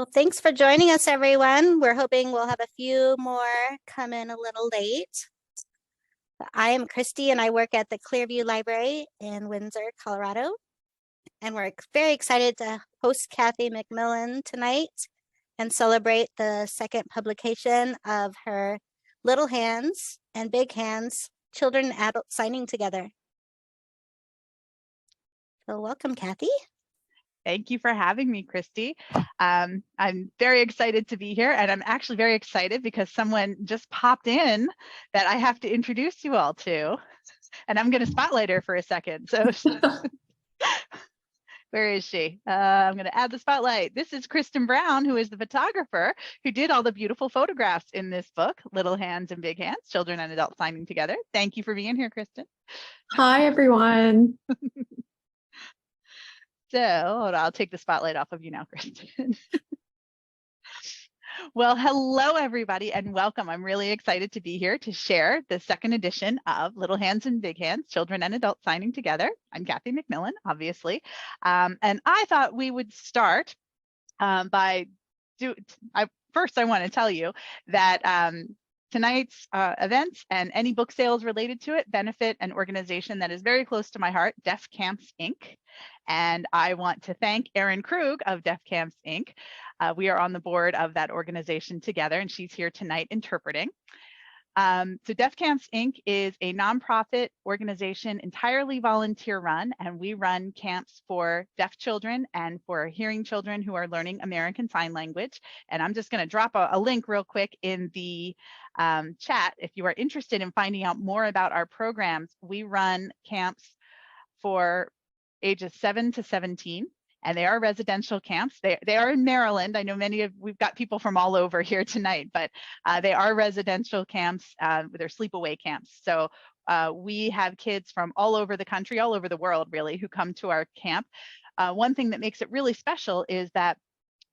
Well, thanks for joining us, everyone. We're hoping we'll have a few more come in a little late. I am Christy, and I work at the Clearview Library in Windsor, Colorado. And we're very excited to host Kathy MacMillan tonight and celebrate the second publication of her Little Hands and Big Hands, Children and Adults Signing Together. So welcome, Kathy. Thank you for having me, Christy. I'm very excited to be here, and I'm actually very excited because someone just popped in that I have to introduce you all to, and I'm going to spotlight her for a second. So where is she? I'm going to add the spotlight. This is Kristen Brown, who is the photographer who did all the beautiful photographs in this book, Little Hands and Big Hands, Children and Adults Signing Together. Thank you for being here, Kristen. Hi, everyone. So I'll take the spotlight off of you now, Kristen. Well, hello, everybody, and welcome. I'm really excited to be here to share the second edition of Little Hands and Big Hands, Children and Adults Signing Together. I'm Kathy MacMillan, obviously. And I thought we would start first, I want to tell you that tonight's events and any book sales related to it benefit an organization that is very close to my heart, Deaf Camps, Inc. And I want to thank Erin Krug of Deaf Camps, Inc. We are on the board of that organization together, and she's here tonight interpreting. So Deaf Camps, Inc. is a nonprofit organization, entirely volunteer run, and we run camps for deaf children and for hearing children who are learning American Sign Language. And I'm just going to drop a link real quick in the chat. If you are interested in finding out more about our programs, we run camps for ages 7 to 17. And they are residential camps. They are in Maryland. I know we've got people from all over here tonight, but they are residential camps. They're sleepaway camps. So we have kids from all over the country, all over the world, really, who come to our camp. One thing that makes it really special is that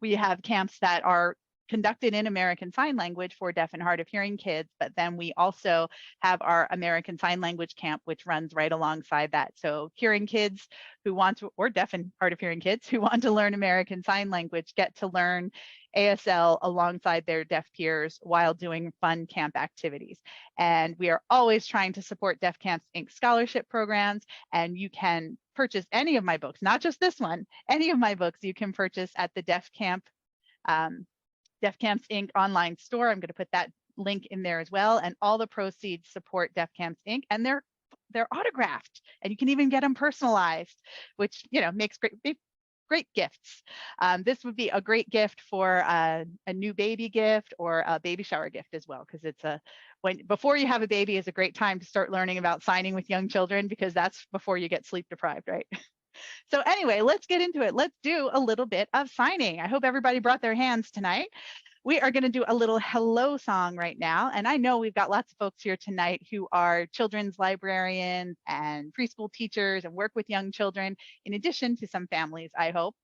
we have camps that are conducted in American Sign Language for deaf and hard of hearing kids, but then we also have our American Sign Language camp, which runs right alongside that. So hearing kids who want to, or deaf and hard of hearing kids who want to learn American Sign Language get to learn ASL alongside their deaf peers while doing fun camp activities. And we are always trying to support Deaf Camps, Inc. scholarship programs, and you can purchase any of my books, not just this one, any of my books you can purchase at the Deaf Camps Inc. online store. I'm going to put that link in there as well. And all the proceeds support Deaf Camps Inc. And they're autographed, and you can even get them personalized, which makes great gifts. This would be a great gift for a new baby gift or a baby shower gift as well, because it's before you have a baby is a great time to start learning about signing with young children, because that's before you get sleep deprived, right? So anyway, let's get into it. Let's do a little bit of signing. I hope everybody brought their hands tonight. We are going to do a little hello song right now. And I know we've got lots of folks here tonight who are children's librarians and preschool teachers and work with young children, in addition to some families, I hope.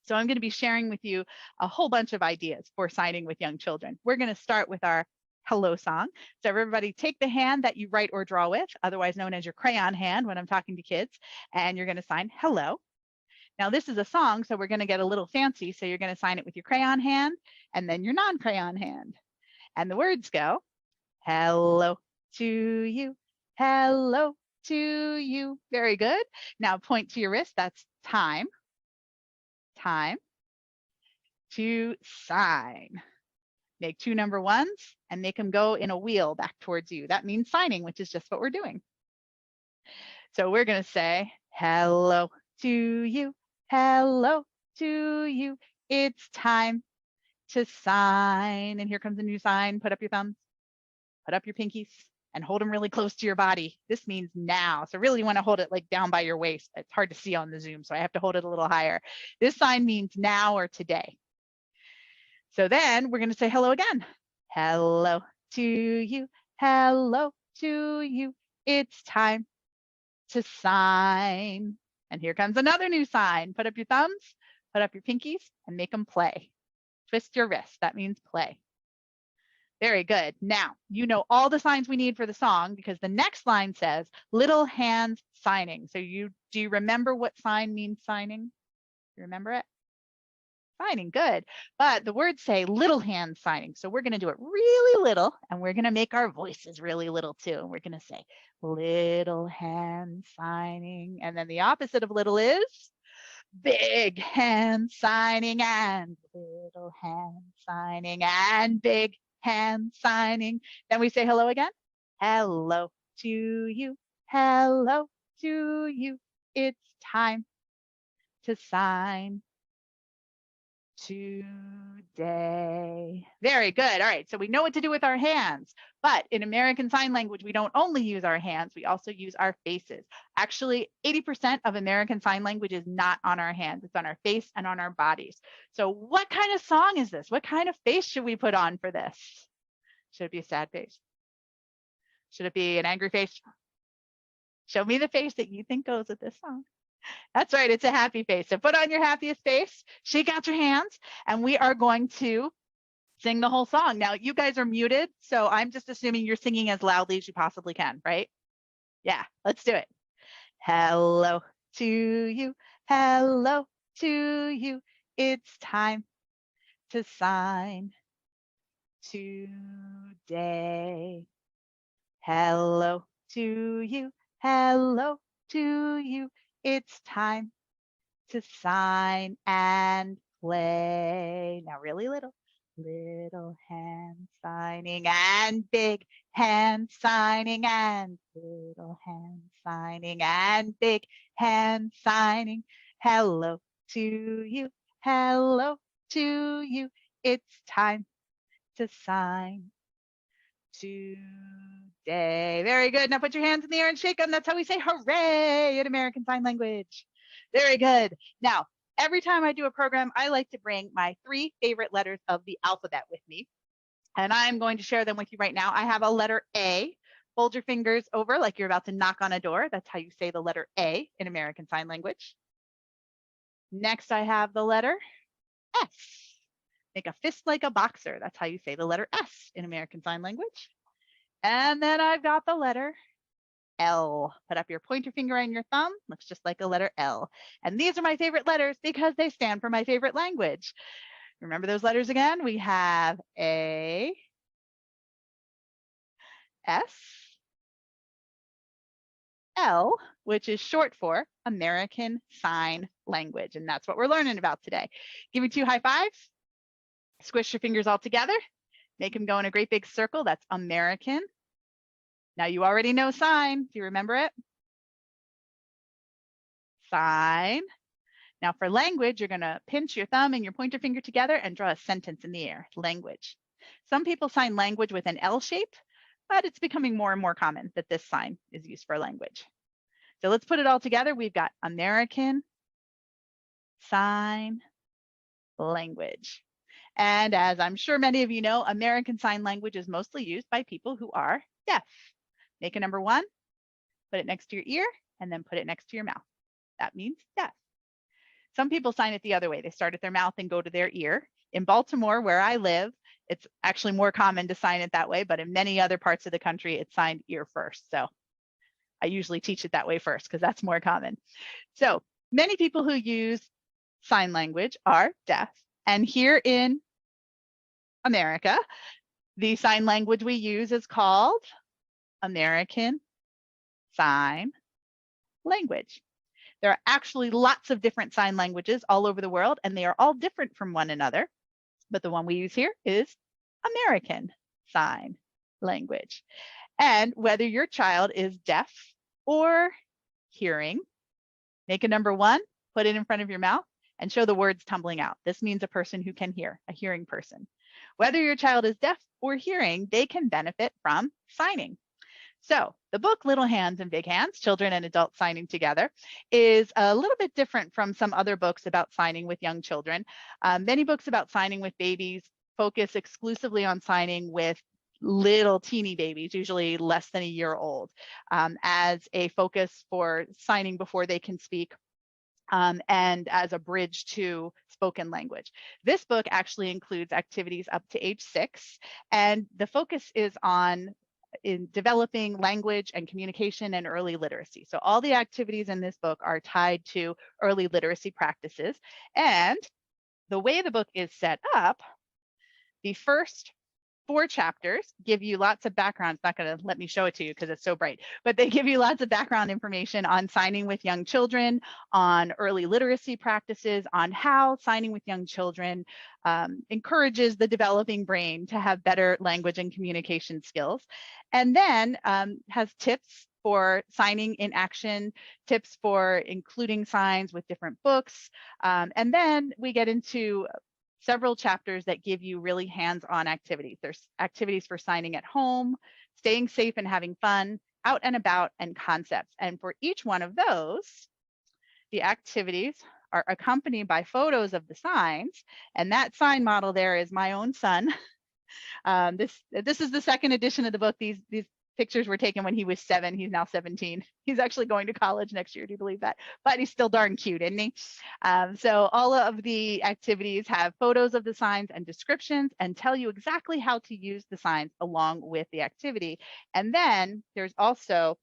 So I'm going to be sharing with you a whole bunch of ideas for signing with young children. We're going to start with our hello song. So everybody take the hand that you write or draw with, otherwise known as your crayon hand when I'm talking to kids, and you're going to sign hello. Now this is a song, so we're going to get a little fancy. So you're going to sign it with your crayon hand and then your non-crayon hand. And the words go, hello to you, hello to you. Very good. Now point to your wrist. That's time. Time to sign. Make 2 number ones and make them go in a wheel back towards you. That means signing, which is just what we're doing. So we're going to say, hello to you, hello to you. It's time to sign. And here comes a new sign. Put up your thumbs, put up your pinkies, and hold them really close to your body. This means now. So really you want to hold it like down by your waist. It's hard to see on the Zoom, so I have to hold it a little higher. This sign means now or today. So then we're going to say hello again. Hello to you. Hello to you. It's time to sign. And here comes another new sign. Put up your thumbs, put up your pinkies, and make them play. Twist your wrist. That means play. Very good. Now, you know all the signs we need for the song, because the next line says little hands signing. So do you remember what sign means signing? You remember it? signing, good. But the words say little hand signing. So we're going to do it really little, and we're going to make our voices really little too. And we're going to say little hand signing. And then the opposite of little is big hand signing, and little hand signing, and big hand signing. Then we say hello again. Hello to you. Hello to you. It's time to sign today. Very good. All right. So we know what to do with our hands, but in American Sign Language, we don't only use our hands, we also use our faces. Actually, 80% of American Sign Language is not on our hands. It's on our face and on our bodies. So what kind of song is this? What kind of face should we put on for this? Should it be a sad face? Should it be an angry face? Show me the face that you think goes with this song. That's right, it's a happy face. So put on your happiest face, shake out your hands, and we are going to sing the whole song. Now, you guys are muted, so I'm just assuming you're singing as loudly as you possibly can, right? Yeah, let's do it. Hello to you, hello to you. It's time to sign today. Hello to you, hello to you. It's time to sign and play. Now really little hand signing, and big hand signing, and little hand signing, and big hand signing. Hello to you, hello to you. It's time to sign today. Very good. Now put your hands in the air and shake them. That's how we say hooray in American Sign Language. Very good. Now, every time I do a program, I like to bring my 3 favorite letters of the alphabet with me. And I'm going to share them with you right now. I have a letter A. Hold your fingers over like you're about to knock on a door. That's how you say the letter A in American Sign Language. Next, I have the letter S. Make a fist like a boxer. That's how you say the letter S in American Sign Language. And then I've got the letter L. Put up your pointer finger and your thumb. Looks just like a letter L. And these are my favorite letters because they stand for my favorite language. Remember those letters again? We have A, S, L, which is short for American Sign Language. And that's what we're learning about today. Give me 2 high fives. Squish your fingers all together. Make them go in a great big circle. That's American. Now you already know sign. Do you remember it? Sign. Now for language, you're going to pinch your thumb and your pointer finger together and draw a sentence in the air. Language. Some people sign language with an L shape, but it's becoming more and more common that this sign is used for language. So let's put it all together. We've got American Sign Language. And as I'm sure many of you know, American Sign Language is mostly used by people who are deaf. Make a number 1, put it next to your ear, and then put it next to your mouth. That means deaf. Some people sign it the other way. They start at their mouth and go to their ear. In Baltimore, where I live, it's actually more common to sign it that way, but in many other parts of the country, it's signed ear first. So I usually teach it that way first because that's more common. So many people who use sign language are deaf. And here in America, the sign language we use is called American Sign Language. There are actually lots of different sign languages all over the world, and they are all different from one another. But the one we use here is American Sign Language. And whether your child is deaf or hearing, make a number 1, put it in front of your mouth, and show the words tumbling out. This means a person who can hear, a hearing person. Whether your child is deaf or hearing, they can benefit from signing. So the book Little Hands and Big Hands, Children and Adults Signing Together, is a little bit different from some other books about signing with young children. Many books about signing with babies focus exclusively on signing with little teeny babies, usually less than a year old, as a focus for signing before they can speak. And as a bridge to spoken language. This book actually includes activities up to age 6, and the focus is on in developing language and communication and early literacy. So all the activities in this book are tied to early literacy practices. And the way the book is set up, the first 4 chapters give you lots of background. It's not going to let me show it to you because it's so bright, but they give you lots of background information on signing with young children, on early literacy practices, on how signing with young children encourages the developing brain to have better language and communication skills. And then has tips for signing in action, tips for including signs with different books. And then we get into several chapters that give you really hands-on activities. There's activities for signing at home, staying safe and having fun, out and about, and concepts. And for each one of those, the activities are accompanied by photos of the signs. And that sign model there is my own son. This is the second edition of the book. These pictures were taken when he was 7. He's now 17. He's actually going to college next year. Do you believe that? But he's still darn cute, isn't he? So all of the activities have photos of the signs and descriptions and tell you exactly how to use the signs along with the activity. And then there's also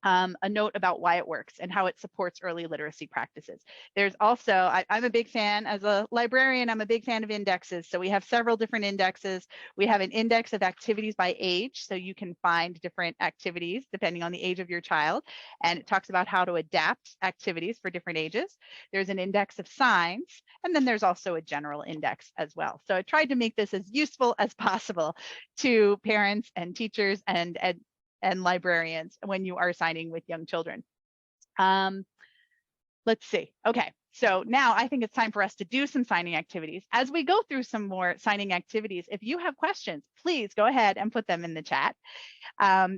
a note about why it works and how it supports early literacy practices. There's also, I'm a big fan, as a librarian, I'm a big fan of indexes. So we have several different indexes. We have an index of activities by age, so you can find different activities depending on the age of your child. And it talks about how to adapt activities for different ages. There's an index of signs, and then there's also a general index as well. So I tried to make this as useful as possible to parents and teachers and librarians when you are signing with young children. Let's see. Okay, so now I think it's time for us to do some signing activities. As we go through some more signing activities, if you have questions, please go ahead and put them in the chat.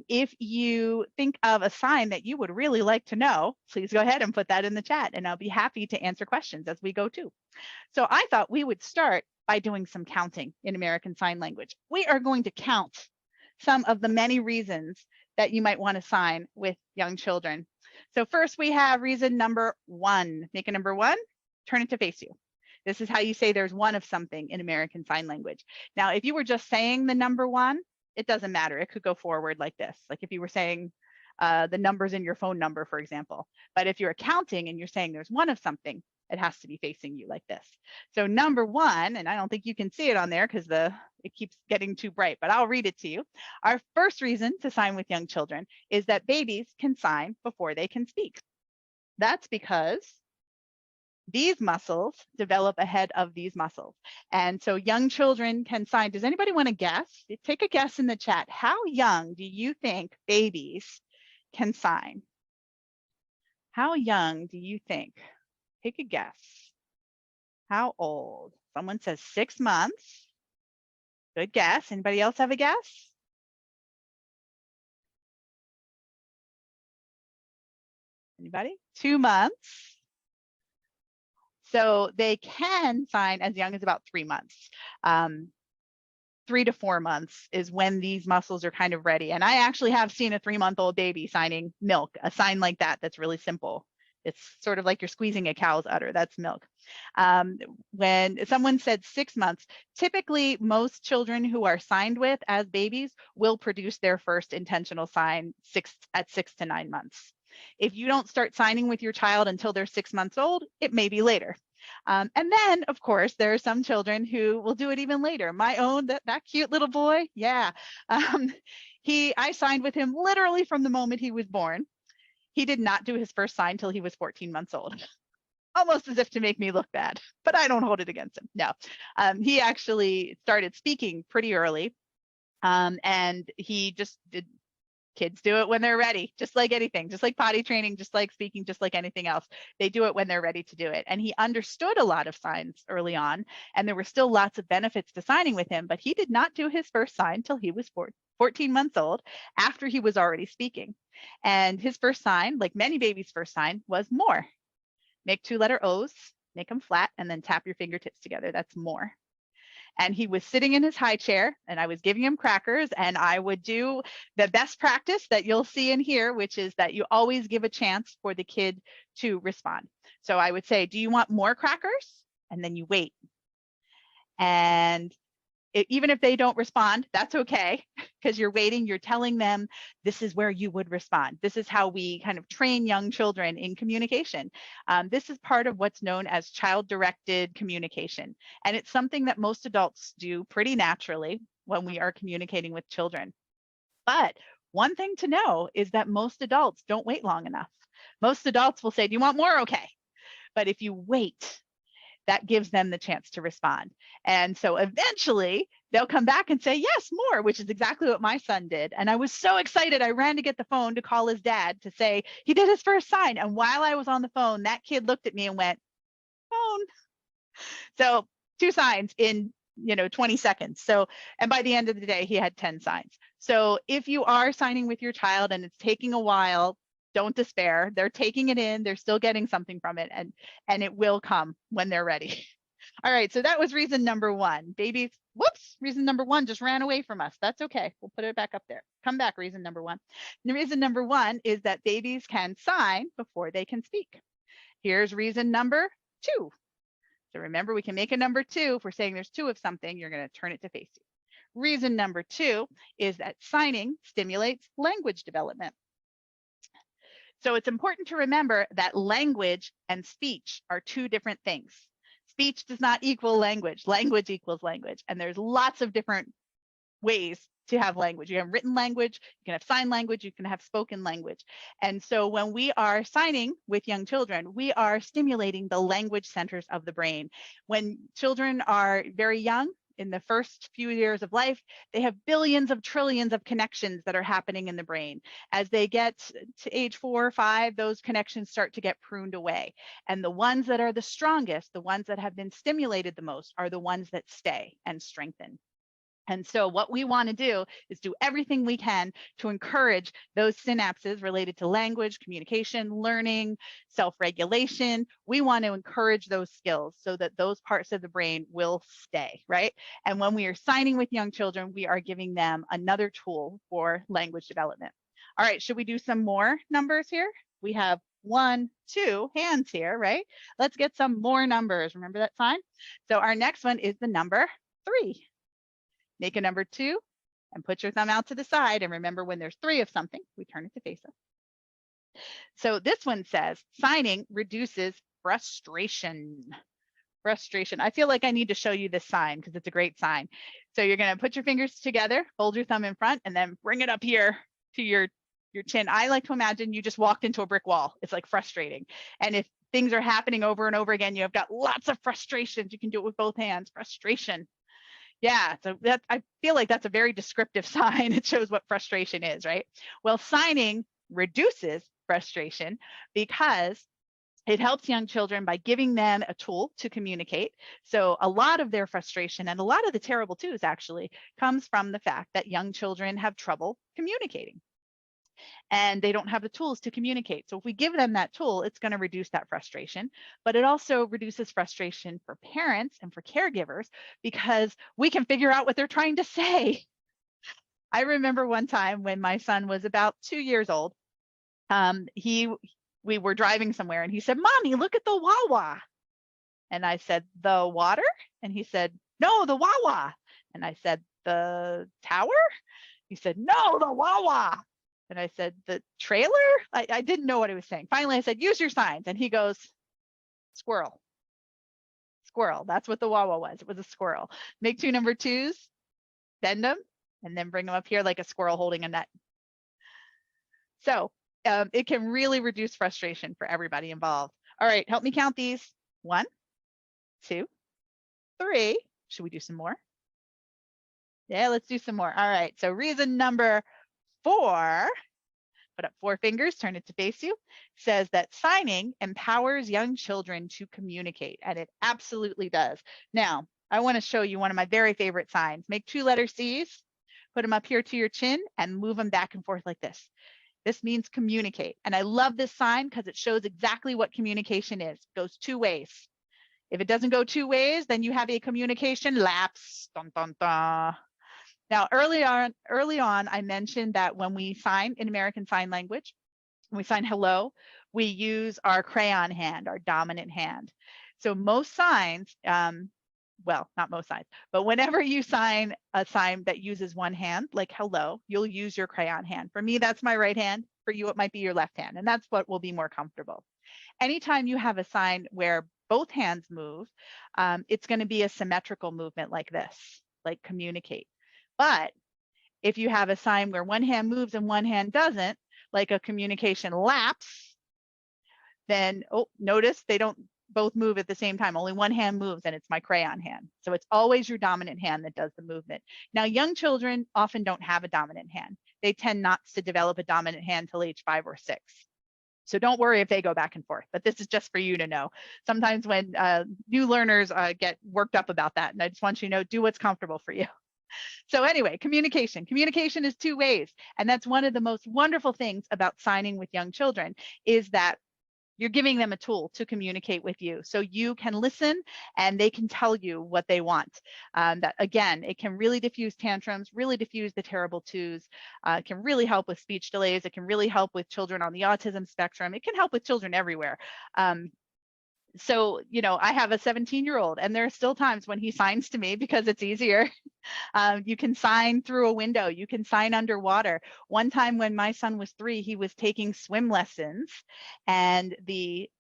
If you think of a sign that you would really like to know, please go ahead and put that in the chat, and I'll be happy to answer questions as we go too. So I thought we would start by doing some counting in American Sign Language. We are going to count some of the many reasons that you might want to sign with young children. So first we have reason number 1. Make a number 1, turn it to face you. This is how you say there's one of something in American Sign Language. Now, if you were just saying the number 1, it doesn't matter. It could go forward like this. Like if you were saying the numbers in your phone number, for example. But if you're counting and you're saying there's one of something, it has to be facing you like this. So number 1, and I don't think you can see it on there because it keeps getting too bright, but I'll read it to you. Our first reason to sign with young children is that babies can sign before they can speak. That's because these muscles develop ahead of these muscles. And so young children can sign. Does anybody want to guess? Take a guess in the chat. How young do you think babies can sign? How young do you think? Take a guess. How old? Someone says 6 months. Good guess. Anybody else have a guess? Anybody? 2 months. So they can sign as young as about 3 months. 3 to 4 months is when these muscles are kind of ready. And I actually have seen a 3-month-old baby signing milk, a sign like that that's really simple. It's sort of like you're squeezing a cow's udder. That's milk. When someone said 6 months, typically most children who are signed with as babies will produce their first intentional sign at 6 to 9 months. If you don't start signing with your child until they're 6 months old, it may be later. And then, of course, there are some children who will do it even later. My own, that cute little boy, yeah. I signed with him literally from the moment he was born. He did not do his first sign till he was 14 months old. Almost as if to make me look bad, but I don't hold it against him. No, he actually started speaking pretty early, and he just did. Kids do it when they're ready, just like anything, just like potty training, just like speaking, just like anything else. They do it when they're ready to do it. And he understood a lot of signs early on, and there were still lots of benefits to signing with him, but he did not do his first sign till he was 14 months old, after he was already speaking. And his first sign, like many babies' first sign, was more. Make 2-letter O's, make them flat, and then tap your fingertips together. That's more. And he was sitting in his high chair, and I was giving him crackers, and I would do the best practice that you'll see in here, which is that you always give a chance for the kid to respond. So I would say, do you want more crackers? And then you wait. And Even if they don't respond, that's okay, because you're waiting, you're telling them this is where you would respond. This is how we kind of train young children in communication. This is part of what's known as child-directed communication. And it's something that most adults do pretty naturally when we are communicating with children. But one thing to know is that most adults don't wait long enough. Most adults will say, do you want more? Okay. But if you wait, that gives them the chance to respond. And so eventually they'll come back and say, yes, more, which is exactly what my son did. And I was so excited. I ran to get the phone to call his dad to say he did his first sign. And while I was on the phone, that kid looked at me and went, phone. So 2 signs in 20 seconds. So, and by the end of the day, he had 10 signs. So if you are signing with your child and it's taking a while, don't despair. They're taking it in, they're still getting something from it, and it will come when they're ready. All right, so that was reason number 1. Babies, whoops, reason number 1 just ran away from us. That's okay. We'll put it back up there. Come back, reason number 1. And reason number 1 is that babies can sign before they can speak. Here's reason number 2. So remember, we can make a number 2. If we're saying there's 2 of something, you're going to turn it to face you. Reason number 2 is that signing stimulates language development. So it's important to remember that language and speech are 2 different things. Speech does not equal language. Language equals language. And there's lots of different ways to have language. You have written language, you can have sign language, you can have spoken language. And so when we are signing with young children, we are stimulating the language centers of the brain. When children are very young, in the first few years of life, they have billions of trillions of connections that are happening in the brain. As they get to age 4 or 5, those connections start to get pruned away. And the ones that are the strongest, the ones that have been stimulated the most, are the ones that stay and strengthen. And so what we want to do is do everything we can to encourage those synapses related to language, communication, learning, self-regulation. We want to encourage those skills so that those parts of the brain will stay, right? And when we are signing with young children, we are giving them another tool for language development. All right, should we do some more numbers here? We have 1, 2 hands here, right? Let's get some more numbers. Remember that sign? So our next one is the number 3. Make a number 2 and put your thumb out to the side. And remember, when there's 3 of something, we turn it to face up. So this one says, signing reduces frustration. Frustration. I feel like I need to show you this sign because it's a great sign. So you're going to put your fingers together, hold your thumb in front, and then bring it up here to your chin. I like to imagine you just walked into a brick wall. It's like frustrating. And if things are happening over and over again, you have got lots of frustrations. You can do it with both hands. Frustration. Yeah, so that, I feel like that's a very descriptive sign. It shows what frustration is, right? Well, signing reduces frustration because it helps young children by giving them a tool to communicate. So a lot of their frustration and a lot of the terrible twos actually comes from the fact that young children have trouble communicating. And they don't have the tools to communicate. So if we give them that tool, it's going to reduce that frustration, but it also reduces frustration for parents and for caregivers because we can figure out what they're trying to say. I remember one time when my son was about 2 years old, we were driving somewhere and he said, "Mommy, look at the Wawa." And I said, "The water?" And he said, "No, the Wawa." And I said, "The tower?" He said, "No, the Wawa." And I said, "The trailer?" I didn't know what he was saying. Finally, I said, "Use your signs." And he goes, "Squirrel." Squirrel. That's what the Wawa was. It was a squirrel. Make 2 number 2s, bend them, and then bring them up here like a squirrel holding a nut. So it can really reduce frustration for everybody involved. All right, help me count these. 1, 2, 3. Should we do some more? Yeah, let's do some more. All right, so reason number 4, put up 4 fingers, turn it to face you, says that signing empowers young children to communicate, and it absolutely does. Now, I want to show you one of my very favorite signs. Make 2 letter C's, put them up here to your chin, and move them back and forth like this. This means communicate, and I love this sign because it shows exactly what communication is. It goes 2 ways. If it doesn't go 2 ways, then you have a communication lapse. Dun, dun, dun. Now, early on, I mentioned that when we sign in American Sign Language, when we sign hello, we use our crayon hand, our dominant hand. So most signs, well, not most signs, but whenever you sign a sign that uses one hand, like hello, you'll use your crayon hand. For me, that's my right hand. For you, it might be your left hand, and that's what will be more comfortable. Anytime you have a sign where both hands move, it's going to be a symmetrical movement like this, like communicate. But if you have a sign where one hand moves and one hand doesn't, like a communication lapse, then, oh, notice they don't both move at the same time. Only one hand moves, and it's my crayon hand. So it's always your dominant hand that does the movement. Now, young children often don't have a dominant hand. They tend not to develop a dominant hand till age 5 or 6. So don't worry if they go back and forth, but this is just for you to know. Sometimes when new learners get worked up about that, and I just want you to know, do what's comfortable for you. So anyway, communication. Communication is 2 ways. And that's one of the most wonderful things about signing with young children is that you're giving them a tool to communicate with you. So you can listen and they can tell you what they want. That again, it can really diffuse tantrums, really diffuse the terrible twos. It can really help with speech delays. It can really help with children on the autism spectrum. It can help with children everywhere. So, you know, I have a 17-year-old and there are still times when he signs to me because it's easier. You can sign through a window. You can sign underwater. One time when my son was 3, he was taking swim lessons and the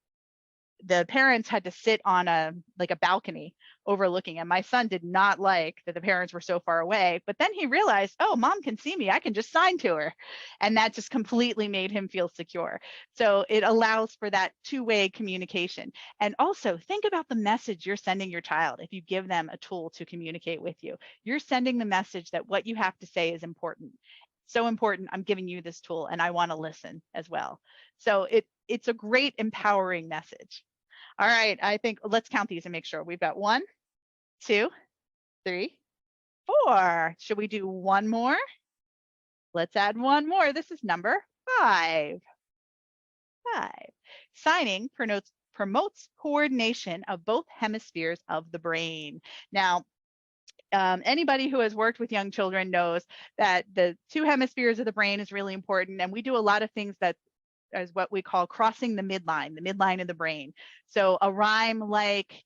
parents had to sit on a balcony overlooking, and my son did not like that the parents were so far away, but then he realized, oh, mom can see me, I can just sign to her, and that just completely made him feel secure. So it allows for that 2-way communication. And also think about the message you're sending your child. If you give them a tool to communicate with you, you're sending the message that what you have to say is important. So important, I'm giving you this tool and I want to listen as well. So it's a great empowering message. All right, I think let's count these and make sure. We've got 1, 2, 3, 4. Should we do one more? Let's add one more. This is number 5. 5. Signing promotes coordination of both hemispheres of the brain. Now, anybody who has worked with young children knows that the 2 hemispheres of the brain is really important, and we do a lot of things that is what we call crossing the midline of the brain. So a rhyme like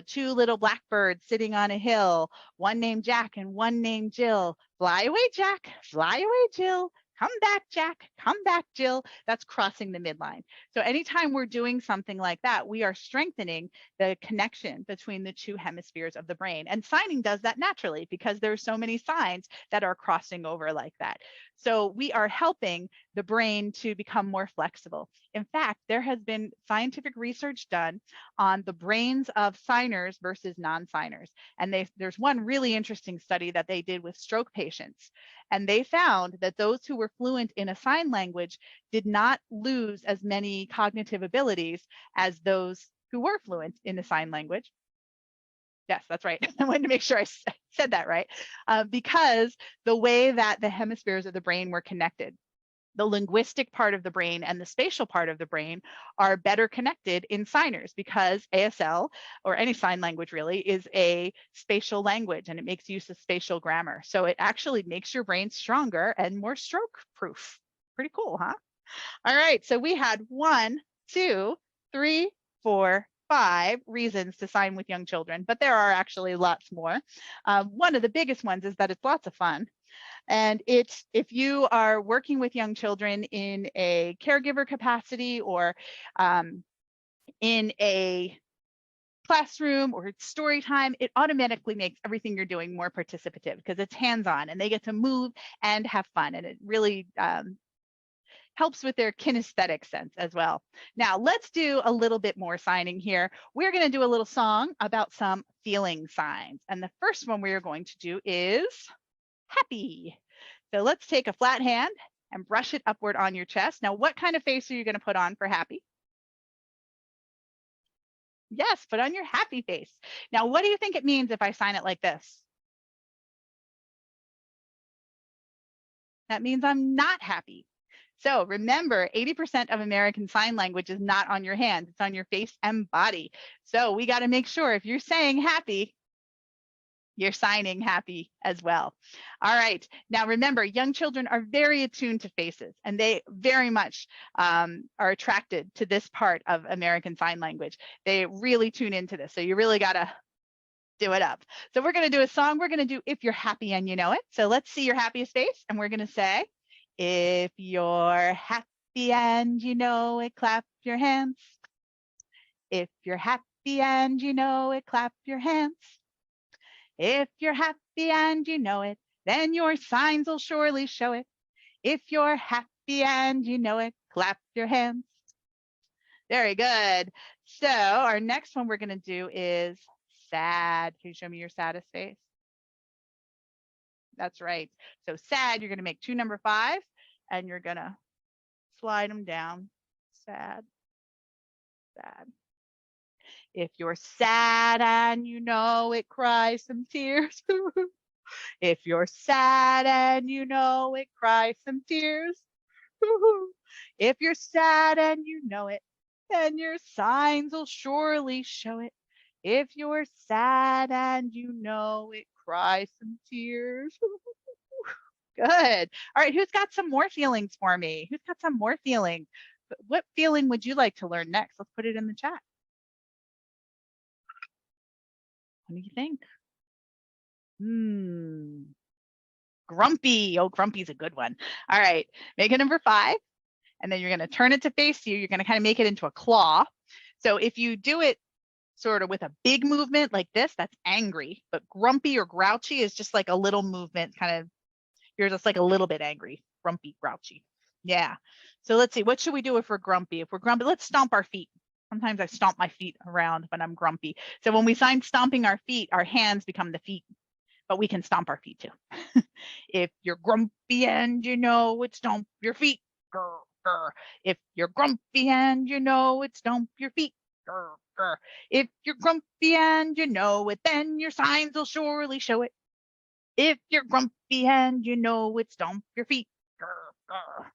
2 little blackbirds sitting on a hill, one named Jack and one named Jill. Fly away, Jack, fly away, Jill. Come back, Jack, come back, Jill. That's crossing the midline. So anytime we're doing something like that, we are strengthening the connection between the 2 hemispheres of the brain. And signing does that naturally because there's so many signs that are crossing over like that. So we are helping the brain to become more flexible. In fact, there has been scientific research done on the brains of signers versus non-signers. And there's one really interesting study that they did with stroke patients. And they found that those who were fluent in a sign language did not lose as many cognitive abilities as those who were fluent in a sign language. Yes, that's right. I wanted to make sure I said that right, because the way that the hemispheres of the brain were connected, the linguistic part of the brain and the spatial part of the brain are better connected in signers because ASL, or any sign language really, is a spatial language and it makes use of spatial grammar. So it actually makes your brain stronger and more stroke proof. Pretty cool, huh? All right, so we had 1, 2, 3, 4, 5 reasons to sign with young children, but there are actually lots more. One of the biggest ones is that it's lots of fun. And it's, if you are working with young children in a caregiver capacity or in a classroom or story time, it automatically makes everything you're doing more participative because it's hands-on and they get to move and have fun. And it really helps with their kinesthetic sense as well. Now let's do a little bit more signing here. We're going to do a little song about some feeling signs. And the first one we are going to do is happy. So let's take a flat hand and brush it upward on your chest. Now, what kind of face are you going to put on for happy? Yes, put on your happy face. Now, what do you think it means if I sign it like this? That means I'm not happy. So remember, 80% of American Sign Language is not on your hand, it's on your face and body. So we got to make sure if you're saying happy, you're signing happy as well. All right, now remember, young children are very attuned to faces and they very much are attracted to this part of American Sign Language. They really tune into this. So you really gotta do it up. So we're going to do a song. We're going to do If You're Happy and You Know It. So let's see your happiest face. And we're going to say, if you're happy and you know it, clap your hands. If you're happy and you know it, clap your hands. If you're happy and you know it, then your signs will surely show it. If you're happy and you know it, clap your hands. Very good. So our next one we're going to do is sad. Can you show me your saddest face? That's right. So sad, you're going to make 2 number 5 and you're going to slide them down. Sad, sad. If you're sad and you know it, cry some tears. If you're sad and you know it, cry some tears. If you're sad and you know it, then your signs will surely show it. If you're sad and you know it, cry some tears. Good. All right, who's got some more feelings for me? Who's got some more feelings? What feeling would you like to learn next? Let's put it in the chat. What do you think? Grumpy. Oh, grumpy's a good one. All right, make it number 5. And then you're going to turn it to face you. You're going to kind of make it into a claw. So if you do it sort of with a big movement like this, that's angry. But grumpy or grouchy is just like a little movement, kind of, you're just like a little bit angry. Grumpy, grouchy. Yeah. So let's see, what should we do if we're grumpy? If we're grumpy, let's stomp our feet. Sometimes I stomp my feet around when I'm grumpy. So when we sign stomping our feet, our hands become the feet. But we can stomp our feet too. If you're grumpy and you know it, stomp your feet. Grr, grr. If you're grumpy and you know it, stomp your feet. Grr, grr. If you're grumpy and you know it, then your signs will surely show it. If you're grumpy and you know it, stomp your feet. Grr, grr.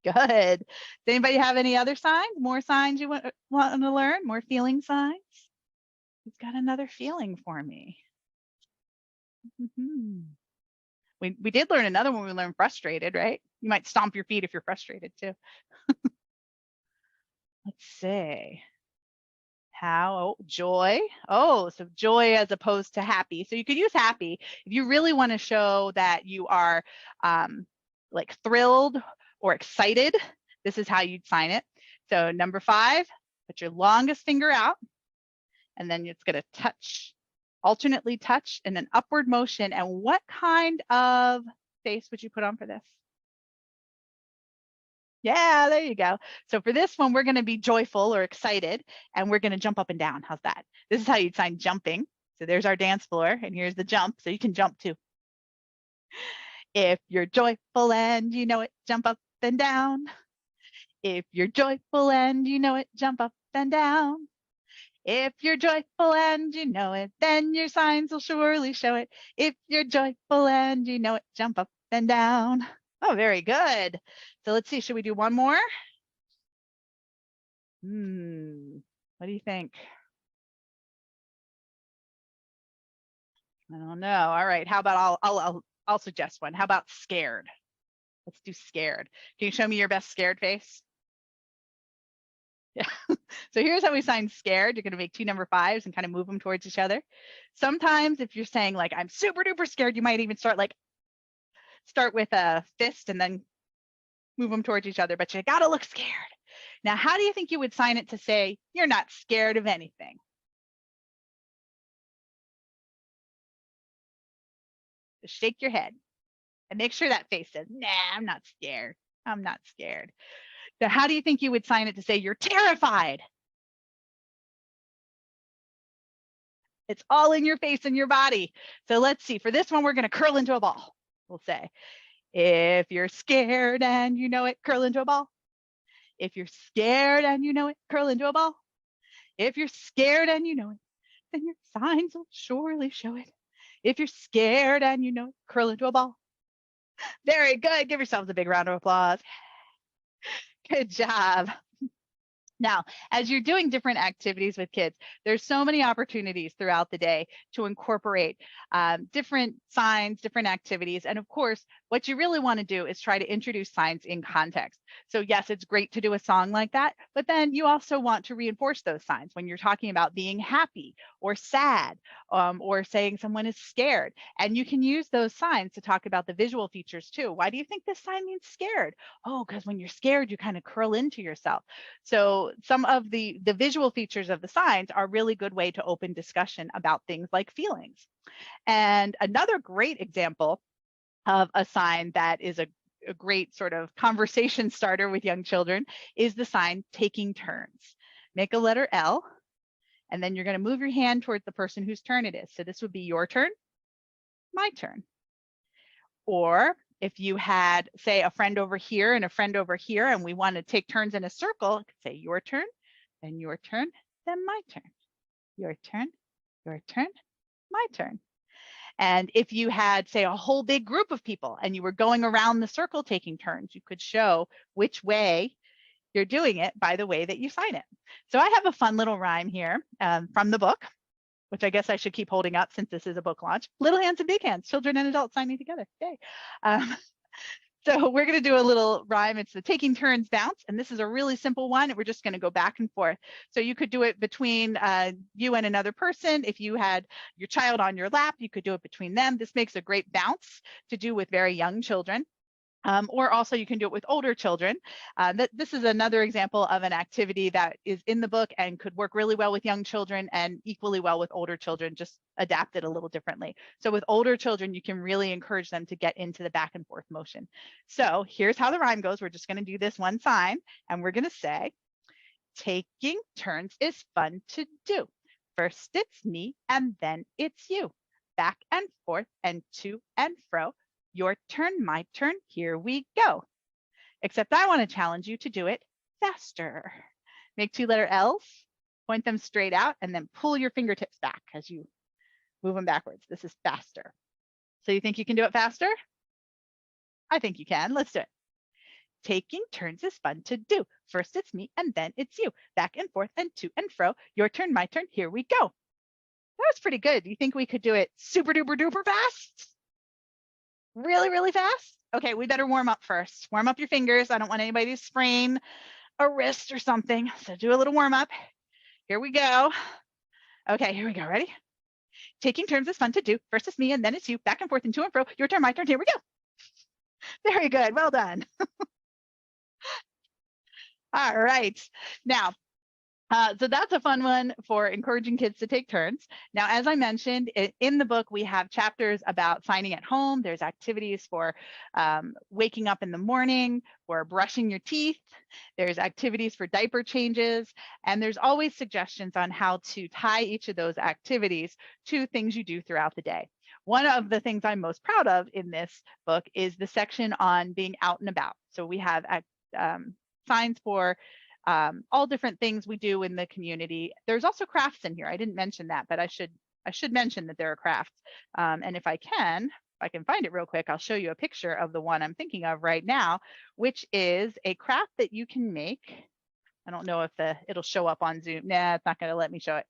Good. Does anybody have any other signs? More signs you want to learn? More feeling signs? Who's got another feeling for me? We did learn another one. We learned frustrated, right? You might stomp your feet if you're frustrated too. Let's see. Joy. Oh, so joy as opposed to happy. So you could use happy if you really want to show that you are like thrilled or excited. This is how you'd sign it. So number 5, put your longest finger out, and then it's going to touch, alternately touch in an upward motion. And what kind of face would you put on for this? Yeah, there you go. So for this one, we're going to be joyful or excited, and we're going to jump up and down. How's that? This is how you'd sign jumping. So there's our dance floor, and here's the jump. So you can jump too. If you're joyful and you know it, jump up and down. If you're joyful and you know it, jump up and down. If you're joyful and you know it, then your signs will surely show it. If you're joyful and you know it, jump up and down. Oh, very good. So let's see, should we do one more? What do you think? I don't know. All right, how about I'll suggest one. How about scared? Let's do scared. Can you show me your best scared face? Yeah. So here's how we sign scared. You're going to make 2 number 5s and kind of move them towards each other. Sometimes if you're saying like, I'm super duper scared, you might even start with a fist and then move them towards each other, but you got to look scared. Now, how do you think you would sign it to say you're not scared of anything? Just shake your head and make sure that face says, nah, I'm not scared. I'm not scared. Now, how do you think you would sign it to say you're terrified? It's all in your face and your body. So let's see. For this one, we're going to curl into a ball. We'll say, if you're scared and you know it, curl into a ball. If you're scared and you know it, curl into a ball. If you're scared and you know it, then your signs will surely show it. If you're scared and you know it, curl into a ball. Very good. Give yourselves a big round of applause. Good job. Now, as you're doing different activities with kids, there's so many opportunities throughout the day to incorporate different signs, different activities. And of course, what you really want to do is try to introduce signs in context. So yes, it's great to do a song like that, but then you also want to reinforce those signs when you're talking about being happy or sad, or saying someone is scared. And you can use those signs to talk about the visual features too. Why do you think this sign means scared? Oh, because when you're scared, you kind of curl into yourself. So some of the visual features of the signs are a really good way to open discussion about things like feelings. And another great example of a sign that is a great sort of conversation starter with young children is the sign taking turns. Make a letter L, and then you're going to move your hand towards the person whose turn it is. So this would be your turn, my turn. Or if you had, say, a friend over here and a friend over here, and we want to take turns in a circle, say your turn, then your turn, then my turn. Your turn, my turn. And if you had, say, a whole big group of people and you were going around the circle taking turns, you could show which way you're doing it by the way that you sign it. So I have a fun little rhyme here from the book, which I guess I should keep holding up since this is a book launch. Little hands and big hands, children and adults signing together. Yay. So we're going to do a little rhyme. It's the taking turns bounce. And this is a really simple one. We're just going to go back and forth. So you could do it between you and another person. If you had your child on your lap, you could do it between them. This makes a great bounce to do with very young children. Or also you can do it with older children. This is another example of an activity that is in the book and could work really well with young children and equally well with older children, just adapted a little differently. So with older children, you can really encourage them to get into the back and forth motion. So here's how the rhyme goes. We're just going to do this one sign, and we're going to say, taking turns is fun to do. First it's me, and then it's you. Back and forth and to and fro. Your turn, my turn, here we go. Except I want to challenge you to do it faster. Make two letter L's, point them straight out, and then pull your fingertips back as you move them backwards. This is faster. So you think you can do it faster? I think you can. Let's do it. Taking turns is fun to do. First it's me, and then it's you. Back and forth and to and fro. Your turn, my turn, here we go. That was pretty good. Do you think we could do it super duper duper fast? Really, really fast? Okay, we better warm up first. Warm up your fingers. I don't want anybody to sprain a wrist or something. So do a little warm up. Here we go. Okay, here we go. Ready? Taking turns is fun to do. First it's me, and then it's you. Back and forth and to and fro. Your turn, my turn. Here we go. Very good. Well done. All right. Now, so that's a fun one for encouraging kids to take turns. Now, as I mentioned, in the book, we have chapters about signing at home. There's activities for waking up in the morning, for brushing your teeth. There's activities for diaper changes. And there's always suggestions on how to tie each of those activities to things you do throughout the day. One of the things I'm most proud of in this book is the section on being out and about. So we have signs for all different things we do in the community. There's also crafts in here. I didn't mention that, but I should mention that there are crafts. And if I can find it real quick, I'll show you a picture of the one I'm thinking of right now, which is a craft that you can make. I don't know if it'll show up on Zoom. Nah, it's not going to let me show it.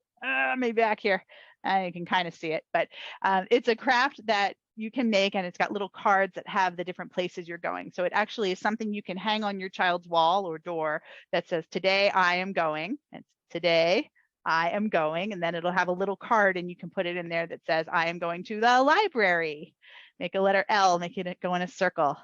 Maybe back here. You can kind of see it, but it's a craft that you can make, and it's got little cards that have the different places you're going. So it actually is something you can hang on your child's wall or door that says, today I am going. It's today I am going, and then it'll have a little card and you can put it in there that says, I am going to the library. Make a letter L, make it go in a circle.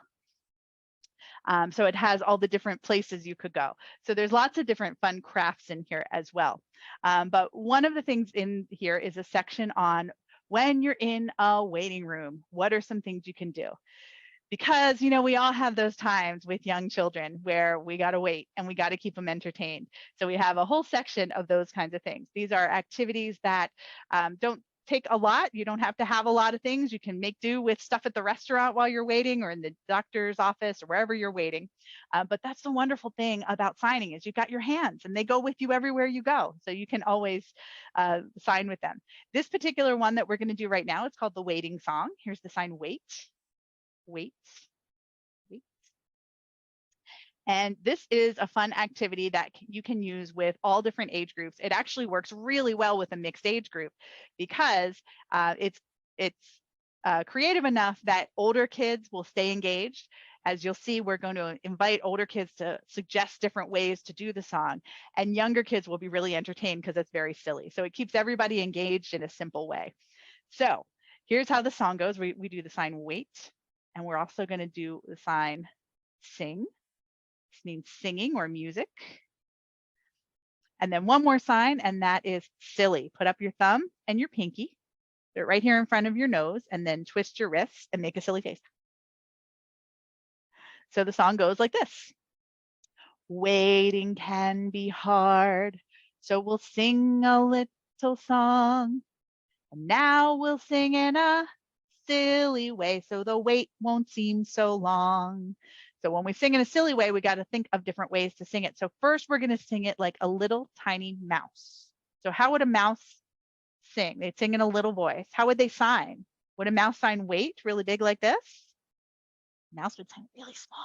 So it has all the different places you could go. So there's lots of different fun crafts in here as well. But one of the things in here is a section on when you're in a waiting room, what are some things you can do? Because, you know, we all have those times with young children where we got to wait and we got to keep them entertained. So we have a whole section of those kinds of things. These are activities that don't take a lot. You don't have to have a lot of things. You can make do with stuff at the restaurant while you're waiting, or in the doctor's office, or wherever you're waiting. But that's the wonderful thing about signing, is you've got your hands and they go with you everywhere you go. So you can always sign with them. This particular one that we're going to do right now, it's called the waiting song. Here's the sign: wait, wait, wait. And this is a fun activity that you can use with all different age groups. It actually works really well with a mixed age group because it's creative enough that older kids will stay engaged. As you'll see, we're going to invite older kids to suggest different ways to do the song, and younger kids will be really entertained because it's very silly. So it keeps everybody engaged in a simple way. So here's how the song goes. We do the sign wait, and we're also going to do the sign sing. This means singing or music. And then one more sign, and that is silly. Put up your thumb and your pinky. Put it right here in front of your nose, and then twist your wrists and make a silly face. So the song goes like this. Waiting can be hard, so we'll sing a little song. And now we'll sing in a silly way so the wait won't seem so long. So when we sing in a silly way, we got to think of different ways to sing it. So first we're going to sing it like a little tiny mouse. So how would a mouse sing? They'd sing in a little voice. How would they sign? Would a mouse sign wait really big like this? Mouse would sign really small,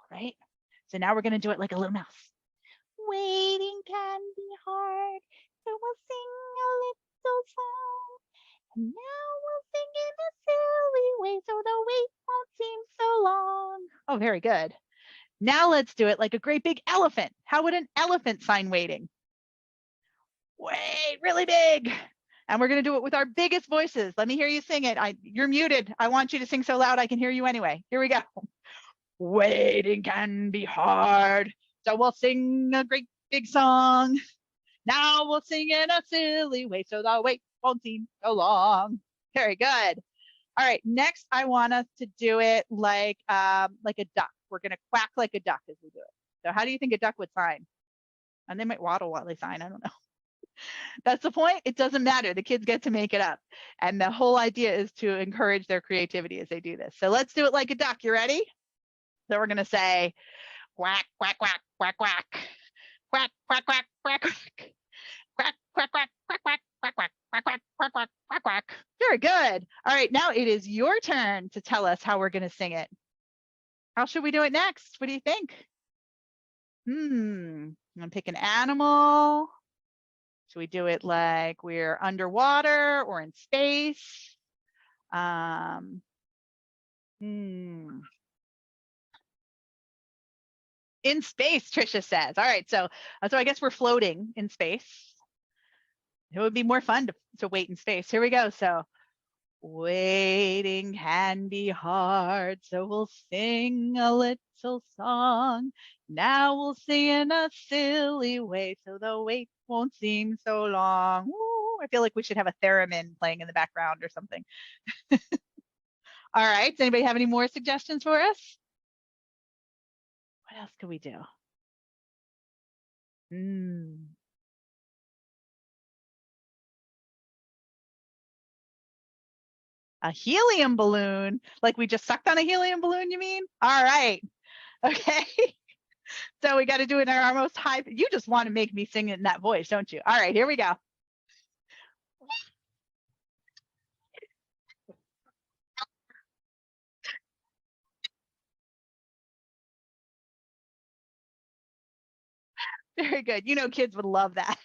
right? So now we're going to do it like a little mouse. Waiting can be hard, so we'll sing a little song. And now we'll sing in a silly way so the wait won't seem so long. Oh, very good. Now let's do it like a great big elephant. How would an elephant sign waiting? Wait, really big. And we're going to do it with our biggest voices. Let me hear you sing it. You're muted. I want you to sing so loud I can hear you anyway. Here we go. Waiting can be hard, so we'll sing a great big song. Now we'll sing in a silly way so the wait won't seem so long. Very good. All right, next I want us to do it like a duck. We're gonna quack like a duck as we do it. So how do you think a duck would sign? And they might waddle while they sign, I don't know. That's the point. It doesn't matter. The kids get to make it up. And the whole idea is to encourage their creativity as they do this. So let's do it like a duck. You ready? So we're gonna say quack, quack, quack, quack, quack. Quack, quack, quack, quack, quack. Quack, quack, quack, quack, quack, quack, quack, quack, quack, quack, quack, quack, quack. Very good. All right, now it is your turn to tell us how we're going to sing it. How should we do it next? What do you think? I'm going to pick an animal. Should we do it like we're underwater or in space? In space, Trisha says. All right, so I guess we're floating in space. It would be more fun to wait in space. Here we go. So waiting can be hard, so we'll sing a little song. Now we'll sing in a silly way so the wait won't seem so long. Ooh, I feel like we should have a theremin playing in the background or something. All right, does anybody have any more suggestions for us? What else could we do? A helium balloon? Like we just sucked on a helium balloon, you mean? All right. Okay. So we got to do it in our most high. You just want to make me sing it in that voice, don't you? All right, here we go. Very good. You know, kids would love that.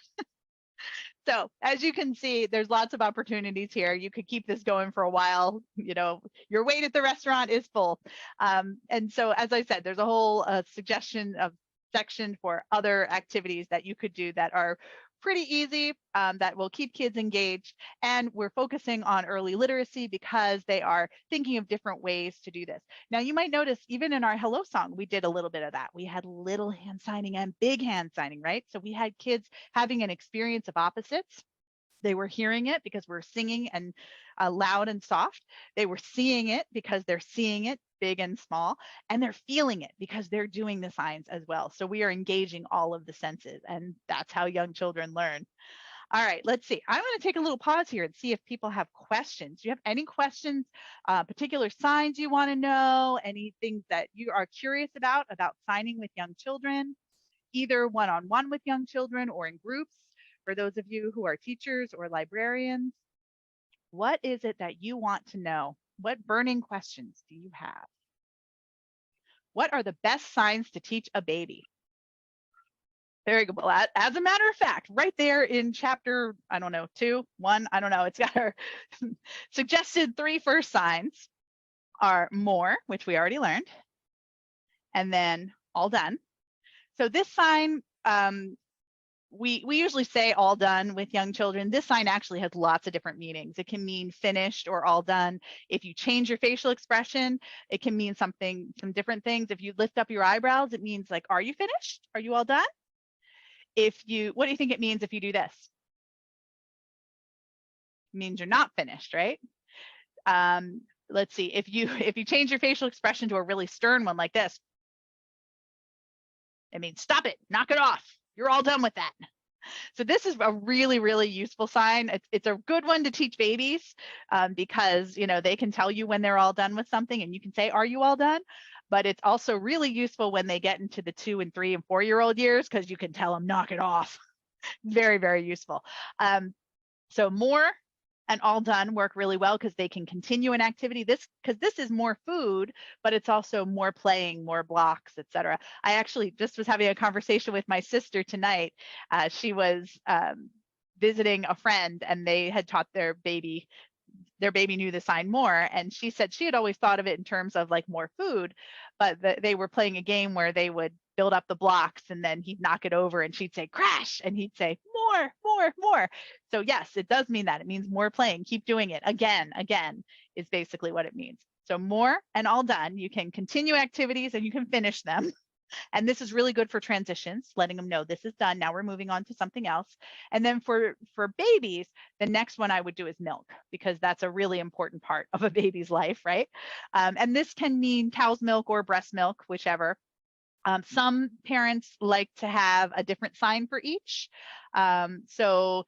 So as you can see, there's lots of opportunities here. You could keep this going for a while. You know, your wait at the restaurant is full. And so, as I said, there's a whole suggestion of section for other activities that you could do that are pretty easy, that will keep kids engaged. And we're focusing on early literacy because they are thinking of different ways to do this. Now, you might notice even in our hello song, we did a little bit of that. We had little hand signing and big hand signing, right? So we had kids having an experience of opposites. They were hearing it because we're singing and loud and soft. They were seeing it because they're seeing it big and small, and they're feeling it because they're doing the signs as well. So we are engaging all of the senses, and that's how young children learn. All right, let's see. I'm going to take a little pause here and see if people have questions. Do you have any questions, particular signs you want to know, anything that you are curious about signing with young children, either one-on-one with young children or in groups? For those of you who are teachers or librarians, what is it that you want to know? What burning questions do you have? What are the best signs to teach a baby? Very good. Well, as a matter of fact, right there in chapter, I don't know, 2, 1, I don't know, it's got our suggested 3 first signs are more, which we already learned, and then all done. So this sign, we usually say all done with young children. This sign actually has lots of different meanings. It can mean finished or all done. If you change your facial expression, it can mean some different things. If you lift up your eyebrows, it means like, are you finished? Are you all done? What do you think it means if you do this? It means you're not finished, right? Let's see, if you change your facial expression to a really stern one like this, it means stop it, knock it off. You're all done with that. So this is a really, really useful sign. It's a good one to teach babies because, they can tell you when they're all done with something and you can say, are you all done? But it's also really useful when they get into the 2 and 3 and 4-year-old years because you can tell them, knock it off. Very, very useful. So more and all done work really well because they can continue an activity. Because this is more food, but it's also more playing, more blocks, etc. I actually just was having a conversation with my sister tonight. She was visiting a friend and they had taught their baby knew the sign more, and she said she had always thought of it in terms of like more food, but they were playing a game where they would build up the blocks and then he'd knock it over and she'd say crash and he'd say more, more, more. So yes, it does mean that. It means more playing. Keep doing it again is basically what it means. So more and all done. You can continue activities and you can finish them. And this is really good for transitions, letting them know this is done. Now we're moving on to something else. And then for babies, the next one I would do is milk, because that's a really important part of a baby's life, right? And this can mean cow's milk or breast milk, whichever. Some parents like to have a different sign for each. So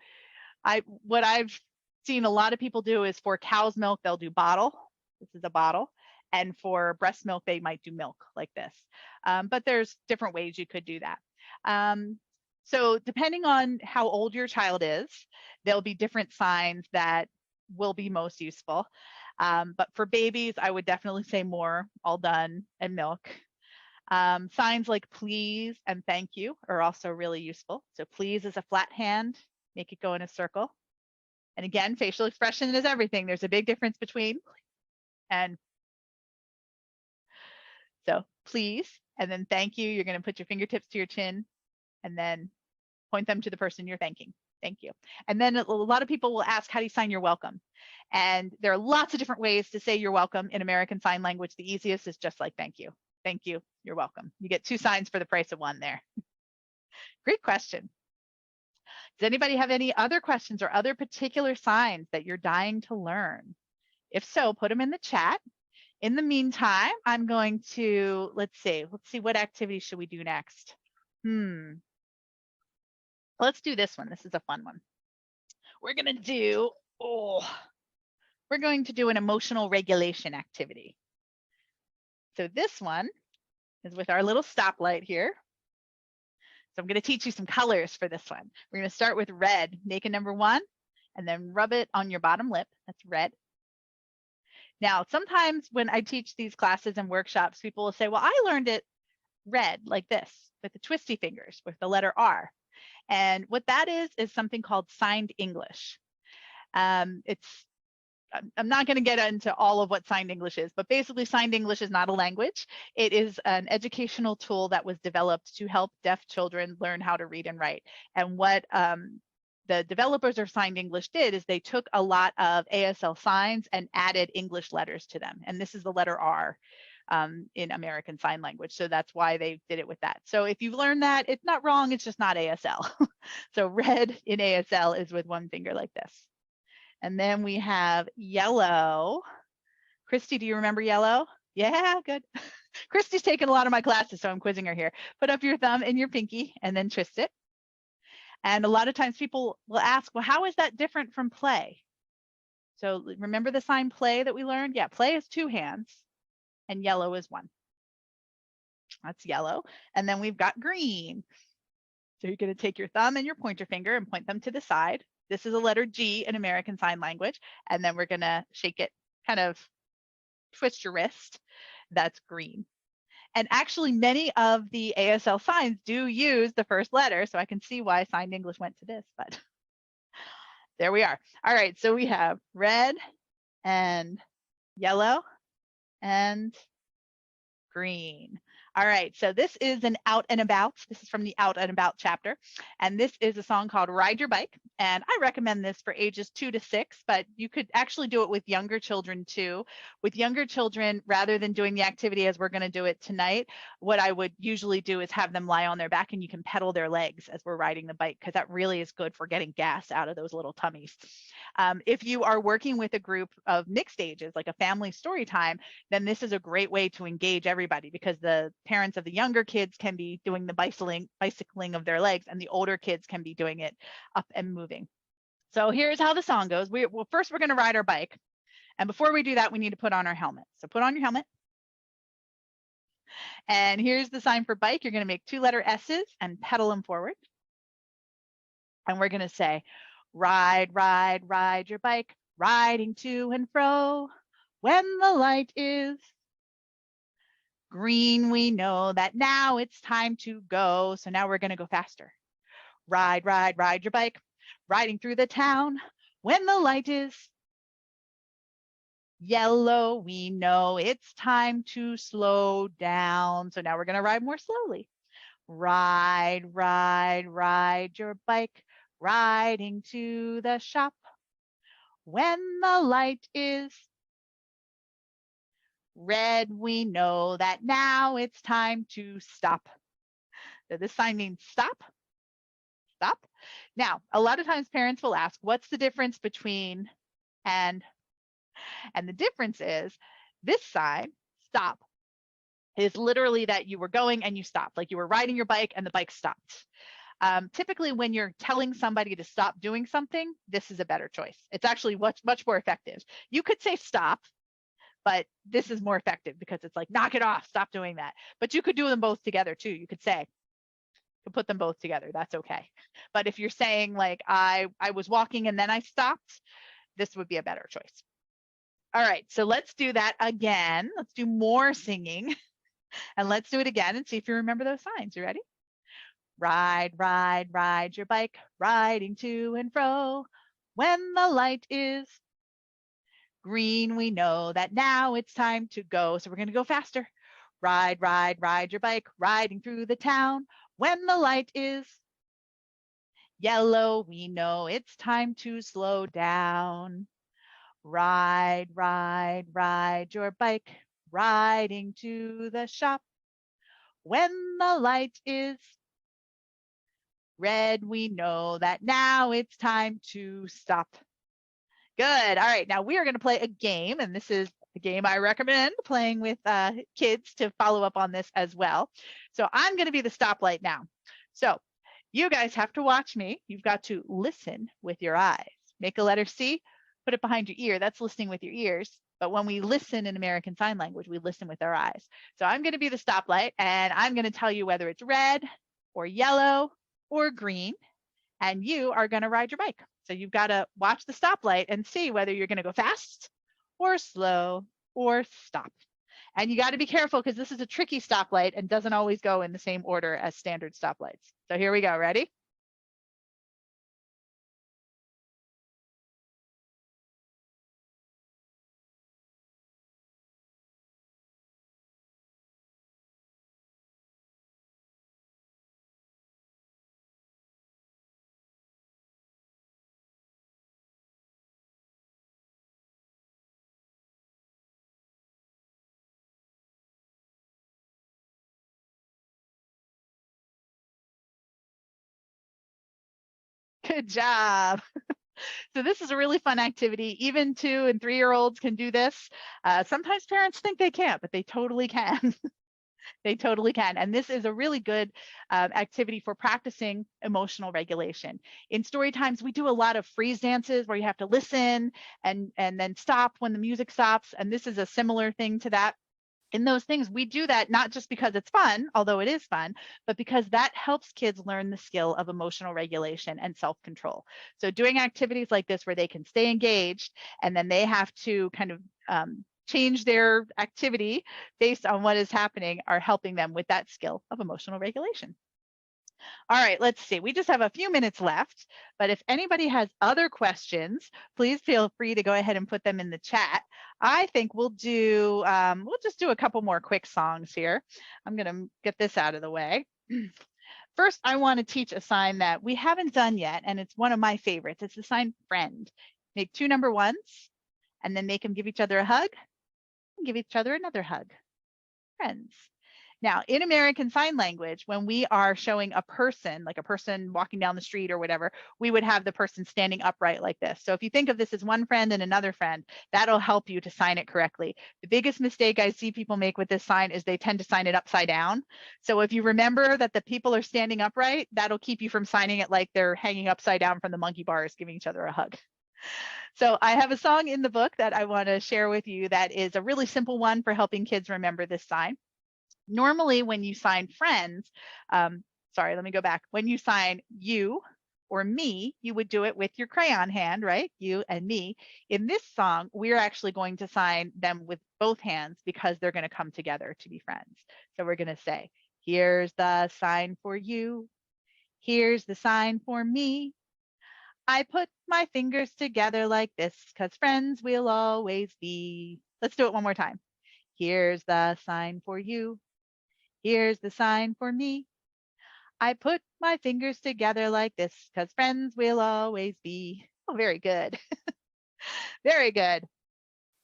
what I've seen a lot of people do is for cow's milk, they'll do bottle. This is a bottle. And for breast milk, they might do milk like this. But there's different ways you could do that. So depending on how old your child is, there'll be different signs that will be most useful. But for babies, I would definitely say more, all done, and milk. Signs like please and thank you are also really useful. So please is a flat hand, make it go in a circle. And again, facial expression is everything. There's a big difference between and so please, and then thank you. You're going to put your fingertips to your chin and then point them to the person you're thanking. Thank you. And then a lot of people will ask, how do you sign you're welcome? And there are lots of different ways to say you're welcome in American Sign Language. The easiest is just like thank you. Thank you. You're welcome. You get 2 signs for the price of 1 there. Great question. Does anybody have any other questions or other particular signs that you're dying to learn? If so, put them in the chat. In the meantime, I'm going to, let's see, what activity should we do next? Let's do this one. This is a fun one. We're going to do an emotional regulation activity. So this one is with our little stoplight here. So I'm going to teach you some colors for this one. We're going to start with red. Make a number 1 and then rub it on your bottom lip. That's red. Now, sometimes when I teach these classes and workshops, people will say, well, I learned it red like this with the twisty fingers with the letter R. And what that is something called signed English. I'm not going to get into all of what signed English is, but basically signed English is not a language. It is an educational tool that was developed to help deaf children learn how to read and write. And what the developers of signed English did is they took a lot of ASL signs and added English letters to them. And this is the letter R in American Sign Language. So that's why they did it with that. So if you've learned that, it's not wrong, it's just not ASL. So red in ASL is with 1 finger like this. And then we have yellow. Christy, do you remember yellow? Yeah, good. Christy's taken a lot of my classes, so I'm quizzing her here. Put up your thumb and your pinky and then twist it. And a lot of times people will ask, well, how is that different from play? So remember the sign play that we learned? Yeah, play is 2 hands and yellow is 1. That's yellow. And then we've got green. So you're going to take your thumb and your pointer finger and point them to the side. This is a letter G in American Sign Language. And then we're going to shake it, kind of twist your wrist. That's green. And actually, many of the ASL signs do use the first letter, so I can see why signed English went to this, but there we are. All right, so we have red and yellow and green. All right, so this is an Out and About. This is from the Out and About chapter. And this is a song called Ride Your Bike. And I recommend this for ages 2 to 6, but you could actually do it with younger children too. With younger children, rather than doing the activity as we're going to do it tonight, what I would usually do is have them lie on their back and you can pedal their legs as we're riding the bike, because that really is good for getting gas out of those little tummies. If you are working with a group of mixed ages, like a family story time, then this is a great way to engage everybody, because the parents of the younger kids can be doing the bicycling of their legs, and the older kids can be doing it up and moving. So here's how the song goes. First we're going to ride our bike. And before we do that, we need to put on our helmet. So put on your helmet. And here's the sign for bike. You're going to make 2-letter S's and pedal them forward. And we're going to say, ride, ride, ride your bike, riding to and fro. When the light is green, we know that now it's time to go. So now we're going to go faster. Ride, ride, ride your bike, riding through the town. When the light is yellow, we know it's time to slow down. So now we're going to ride more slowly. Ride, ride, ride your bike, riding to the shop. When the light is red, we know that now it's time to stop. So this sign means stop, stop. Now, a lot of times parents will ask, what's the difference between and the difference is this sign, stop, is literally that you were going and you stopped, like you were riding your bike and the bike stopped. Typically, when you're telling somebody to stop doing something, this is a better choice. It's actually much more effective. You could say stop, but this is more effective because it's like, knock it off, stop doing that. But you could do them both together too. You could say, you could put them both together. That's okay. But if you're saying like, I was walking and then I stopped, this would be a better choice. All right, so let's do that again. Let's do more singing. And let's do it again and see if you remember those signs. You ready? Ride, ride, ride your bike, riding to and fro. When the light is green, we know that now it's time to go. So we're going to go faster. Ride, ride, ride your bike, riding through the town. When the light is yellow, we know it's time to slow down. Ride, ride, ride your bike, riding to the shop. When the light is red, we know that now it's time to stop. Good. All right, now we are going to play a game, and this is a game I recommend playing with kids to follow up on this as well. So I'm going to be the stoplight now. So you guys have to watch me. You've got to listen with your eyes. Make a letter C, put it behind your ear. That's listening with your ears. But when we listen in American Sign Language, we listen with our eyes. So I'm going to be the stoplight, and I'm going to tell you whether it's red or yellow or green, and you are going to ride your bike. So you've got to watch the stoplight and see whether you're going to go fast or slow or stop. And you got to be careful because this is a tricky stoplight and doesn't always go in the same order as standard stoplights. So here we go. Ready? Good job. So this is a really fun activity. Even 2- and 3-year-olds can do this. Sometimes parents think they can't, but they totally can. They totally can. And this is a really good activity for practicing emotional regulation. In story times, we do a lot of freeze dances where you have to listen and then stop when the music stops. And this is a similar thing to that. In those things, we do that not just because it's fun, although it is fun, but because that helps kids learn the skill of emotional regulation and self-control. So doing activities like this where they can stay engaged and then they have to kind of change their activity based on what is happening are helping them with that skill of emotional regulation. All right, let's see. We just have a few minutes left, but if anybody has other questions, please feel free to go ahead and put them in the chat. I think we'll just do a couple more quick songs here. I'm gonna get this out of the way. First, I want to teach a sign that we haven't done yet, and it's one of my favorites. It's the sign friend. Make 2 number ones, and then make them give each other a hug, and give each other another hug. Friends. Now, in American Sign Language, when we are showing a person, like a person walking down the street or whatever, we would have the person standing upright like this. So if you think of this as one friend and another friend, that'll help you to sign it correctly. The biggest mistake I see people make with this sign is they tend to sign it upside down. So if you remember that the people are standing upright, that'll keep you from signing it like they're hanging upside down from the monkey bars, giving each other a hug. So I have a song in the book that I want to share with you that is a really simple one for helping kids remember this sign. Normally, when you sign friends, sorry, let me go back. When you sign you or me, you would do it with your crayon hand, right? You and me. In this song, we're actually going to sign them with both hands because they're going to come together to be friends. So we're going to say, here's the sign for you. Here's the sign for me. I put my fingers together like this because friends we'll always be. Let's do it one more time. Here's the sign for you. Here's the sign for me. I put my fingers together like this because friends we'll always be. Oh, very good. Very good.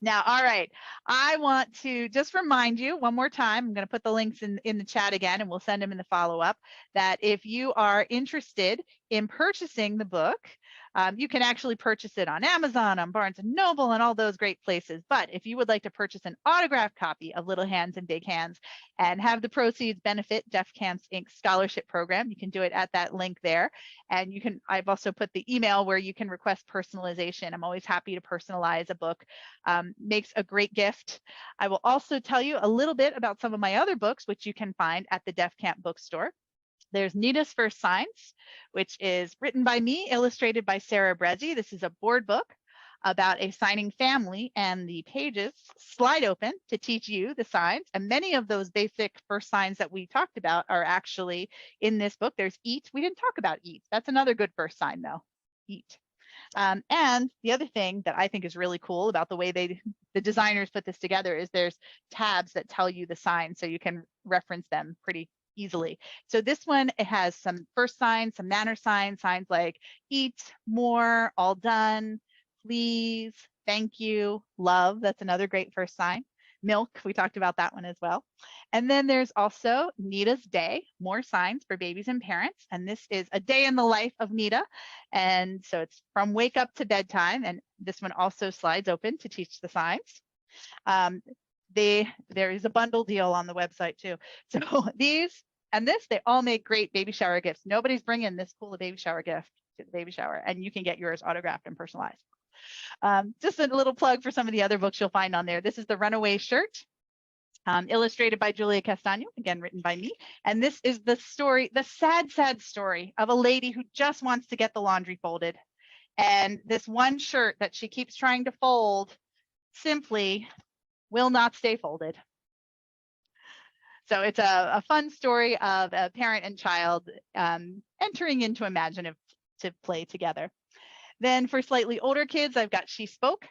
Now, all right, I want to just remind you one more time, I'm going to put the links in the chat again, and we'll send them in the follow-up, that if you are interested in purchasing the book, you can actually purchase it on Amazon, on Barnes & Noble, and all those great places. But if you would like to purchase an autographed copy of Little Hands and Big Hands and have the proceeds benefit Deaf Camps Inc. scholarship program, you can do it at that link there. And you can, I've also put the email where you can request personalization. I'm always happy to personalize a book. Makes a great gift. I will also tell you a little bit about some of my other books, which you can find at the Deaf Camp bookstore. There's Nita's First Signs, which is written by me, illustrated by Sarah Brezzi. This is a board book about a signing family, and the pages slide open to teach you the signs. And many of those basic first signs that we talked about are actually in this book. There's eat. We didn't talk about eat. That's another good first sign, though. Eat. And the other thing that I think is really cool about the way the designers put this together is there's tabs that tell you the signs, so you can reference them pretty easily. So this one, it has some first signs, some manner signs like eat, more, all done, please, thank you, love. That's another great first sign. Milk, we talked about that one as well. And then there's also Nita's Day, more signs for babies and parents. And this is a day in the life of Nita. And so it's from wake up to bedtime. And this one also slides open to teach the signs. There is a bundle deal on the website too. So these and this, they all make great baby shower gifts. Nobody's bringing this cool a baby shower gift to the baby shower, and you can get yours autographed and personalized. Just a little plug for some of the other books you'll find on there. This is the Runaway Shirt, illustrated by Julia Castaño, again written by me. And this is the story, the sad, sad story of a lady who just wants to get the laundry folded. And this one shirt that she keeps trying to fold simply will not stay folded. So it's a fun story of a parent and child entering into imaginative to play together. Then for slightly older kids, I've got She Spoke,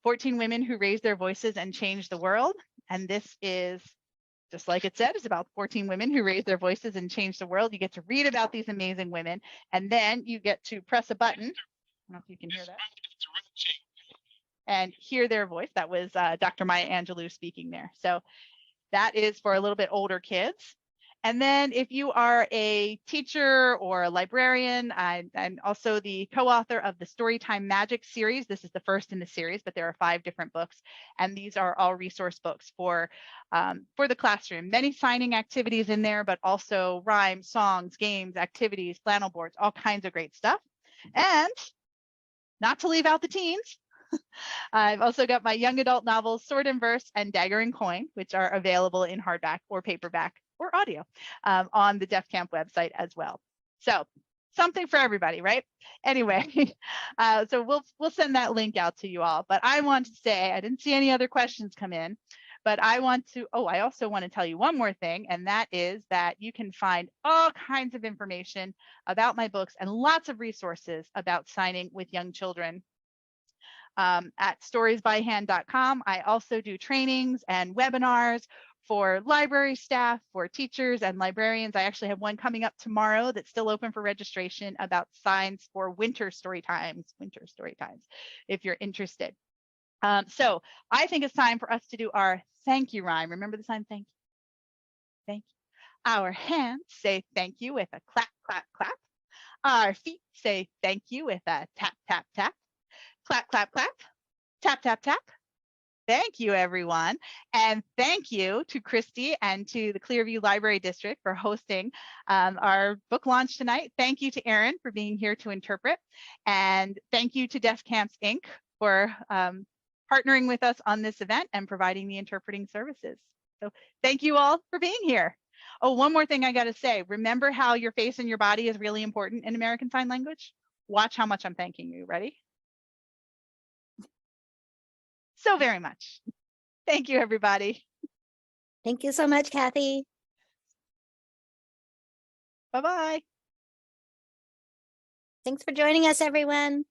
14 women who raised their voices and changed the world. And this is, just like it said, it's about 14 women who raised their voices and changed the world. You get to read about these amazing women, and then you get to press a button. I don't know if you can hear that. And hear their voice. That was Dr. Maya Angelou speaking there. So that is for a little bit older kids. And then if you are a teacher or a librarian, I'm also the co-author of the Storytime Magic series. This is the first in the series, but there are 5 different books. And these are all resource books for the classroom. Many signing activities in there, but also rhymes, songs, games, activities, flannel boards, all kinds of great stuff. And not to leave out the teens, I've also got my young adult novels, Sword and Verse and Dagger and Coin, which are available in hardback or paperback or audio on the Deaf Camp website as well. So something for everybody, right? Anyway, so we'll send that link out to you all. But I want to say, I didn't see any other questions come in, but I also want to tell you one more thing, and that is that you can find all kinds of information about my books and lots of resources about signing with young children at storiesbyhand.com. I also do trainings and webinars for library staff, for teachers and librarians. I actually have one coming up tomorrow that's still open for registration about signs for winter story times, if you're interested. So I think it's time for us to do our thank you rhyme. Remember the sign thank you? Thank you. Our hands say thank you with a clap, clap, clap. Our feet say thank you with a tap, tap, tap. Clap, clap, clap. Tap, tap, tap. Thank you, everyone. And thank you to Christy and to the Clearview Library District for hosting our book launch tonight. Thank you to Erin for being here to interpret. And thank you to Deaf Camps Inc. for partnering with us on this event and providing the interpreting services. So thank you all for being here. Oh, one more thing I got to say. Remember how your face and your body is really important in American Sign Language? Watch how much I'm thanking you. Ready? So very much. Thank you, everybody. Thank you so much, Kathy. Bye-bye. Thanks for joining us, everyone.